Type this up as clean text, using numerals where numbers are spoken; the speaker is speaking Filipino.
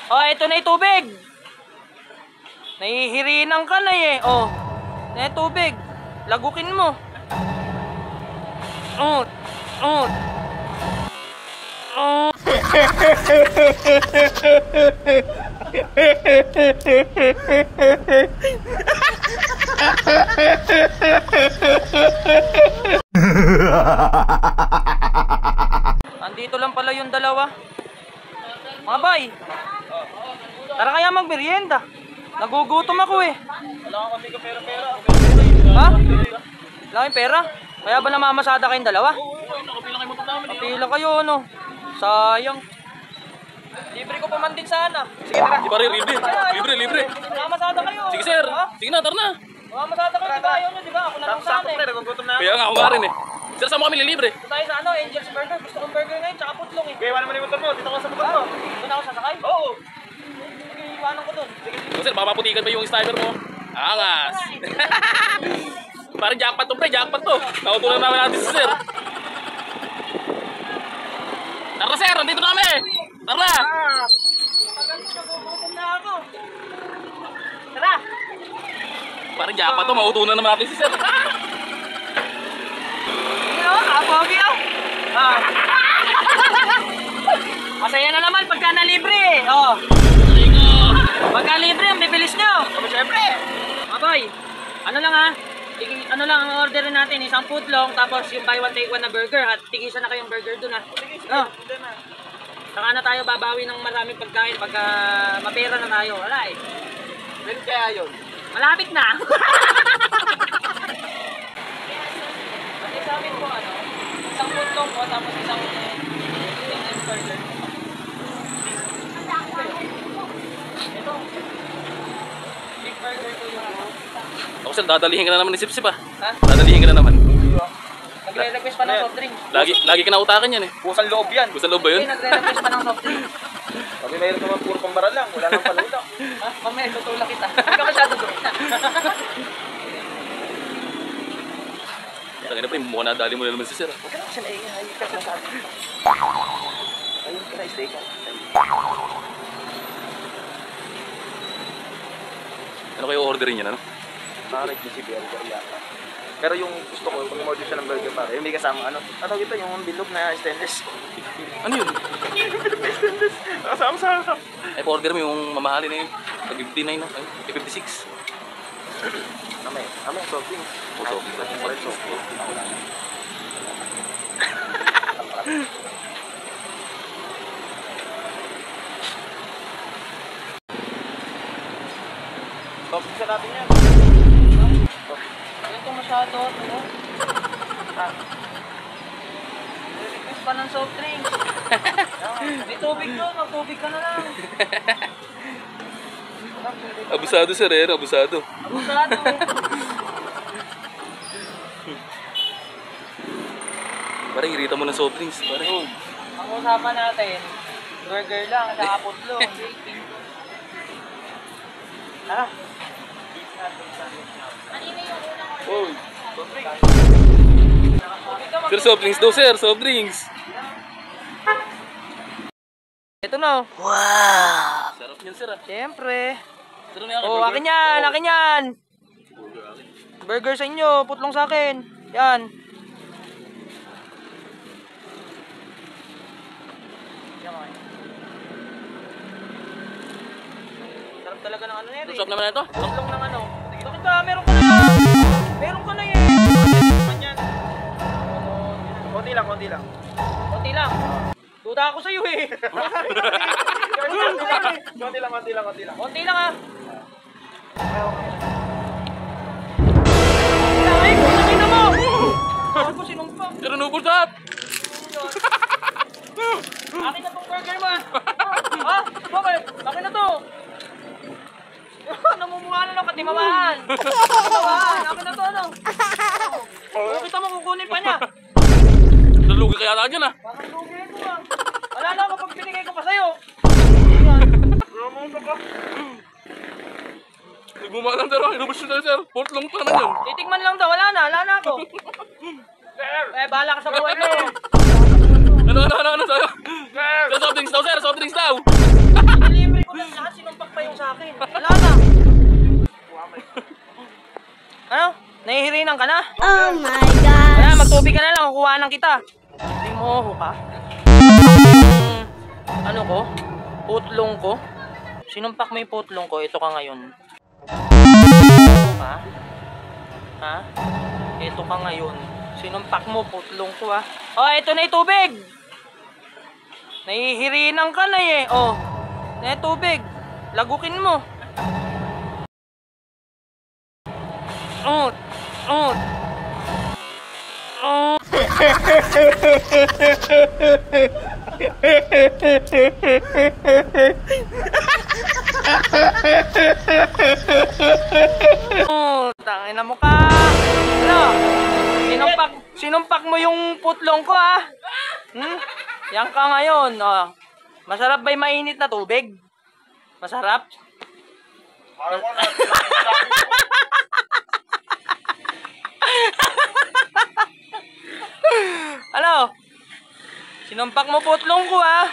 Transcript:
Oh, ito na yung tubig. Nahihirinan ka na eh. Oh. Na yung tubig. Lagukin mo. Oh. Oh. Oh. Andito lang pala yung dalawa. Mga bay, tara kaya magmerienda. Nagugutom ako eh. Wala ka kasi ka pera-pera. Ha? Wala kayong pera? Kaya ba namamasada kayong dalawa? Oo, nakapila kayo motor namin. Kapila kayo no. Sayang. Libre ko pa man din sana. Sige tara. Di pare, libre. Libre. Namamasada kayo. Sige sir. Ha? Sige na, tara na. Namamasada kayo, di ba? Ayaw nyo, di ba? Ako na lang sana eh. Nagugutom na. Kaya nga, ako nga rin eh. Sir, saan mo kami lilibre? Ito tayo sa ano, Angel's Burger. Gusto kong burger ngayon, tsaka putlong eh. Kaya wala naman yung motor mo. Dito ka sa motor mo. Doon ako sasakay? Oo. Sige, iwanan ko doon. So, sir, baka maputikan pa yung sniper mo. Angas. Parang jackpot to pre, jackpot to. Nakutulan namin natin si sir. Tara sir, nandito na kami. Tara. Nagugutom na ako. Tara. Parang jackpot to, mautunan naman natin si sir. Ano? Abogi ako. Masaya na naman pagka na-libre eh. Oh. Pagka libre, ang bibilis nyo. Siyempre. Aboy, ano lang ha? Ano lang ang orderin natin, isang footlong tapos yung buy one take one na burger at tigisa na kayong burger dun ha. Oh. Saka na tayo babawi ng maraming pagkain pagka mapera na tayo. Wala eh. Meron kaya yun? Malapit na. Kasi sa amin po ano, isang footlong po tapos isang burger. Ito. Big burger po yung ano. Ako sir, dadalihin ka na naman ni Sip-Sip ah. Ha? Dadalihin ka na naman. Nagre-request pa ng soft drink. Lagi ka nautakan yan eh. Pusang loob yan. Gusto loob ba yun? Okay, nagre-request pa ng soft drink. Sabi mayroon naman puro pambara lang. Wala nang palula. Ha? Mamaya, tutulak kita. Hindi ka masyado doon. Tangin na pre, mukha na dali mo na naman si sir. Huwag ka na kasi naiingay. Kasi nasabi. Ayun ka na, stay ka. Ano kayo orderin niya ano? Parang GC burger yata. Pero yung gusto ko, pag umorder siya ng burger pare, yung may kasama ano. Ano ito, yung bilog na stainless. Ano yun? Bilog na stainless. Kasama sa harap. Ay, pa-order mo yung mamahalin na yun. Pag 59 no? Ay, 56. Amay, soft drink. O, soft drink. Soft drink sa natin yan. Ito masyado. Ano? Request pa ng soft drink. May tubig doon. Magtubig ka na lang. Abusado sir eh, abusado. Abusado. Parang irita mo ng soft drinks. Parang. Ang usapan natin, burger lang, saka putlong. Tara. Oh. Sir, soft drinks daw sir, soft drinks. Ito na. Wow! Sarap niyan sir ah. Siyempre. Sir, ano yan? Oh, akin yan, akin yan. Burger sa inyo, putlong sa akin. Yan. Sarap talaga ng ano nere. Sarap naman na ito. Putlong ng ano. Bakit ba? Meron ka na. Meron ka na yan. Konti lang, konti lang. Konti lang. Duda ako sa'yo eh. Konti lang. Konti lang ah. Ay, nakita mo! Ako sinumpa. Sir, nubol lahat. Akin na tong burger mo ah. Ha? Bakit? Akin na to. Namumuha na lang katimamaan. Katimamaan. Akin na to ano. Kita mo kukunin pa niya. Nalugi kaya na dyan ah. Bakit lugi ito ah? Wala na kapag binigay ko pa sa'yo. Nagmumahal lang sir, inubos siya sir. Portlong pa naman yun. Titikman lang daw. Wala na ako. Eh, bahala ka sa buhay mo. Ano sa'yo? Sir, soft drinks daw sir, soft drinks daw. Delivery ko na akin. Wala na. Ano? Nahihirinan ka na? Oh my God! Wala, magtubig ka na lang. Kukuhanan kita. Hindi mo ka. Ano ko? Putlong ko? Sinumpak mo yung putlong ko. Ito ka ngayon. Ha? Ha? Ito ka ngayon. Sinumpak mo, putlong ko ah. Oh, ito na yung tubig! Nahihirinan ka na eh. Oh, na yung tubig. Lagukin mo. Oh, oh. Oh. Oh, tangina mo ka. Ano? Sinumpak mo yung putlong ko ah. Yan ka ngayon. Oh. Masarap ba yung mainit na tubig? Masarap? Ano? Sinumpak mo putlong ko ah.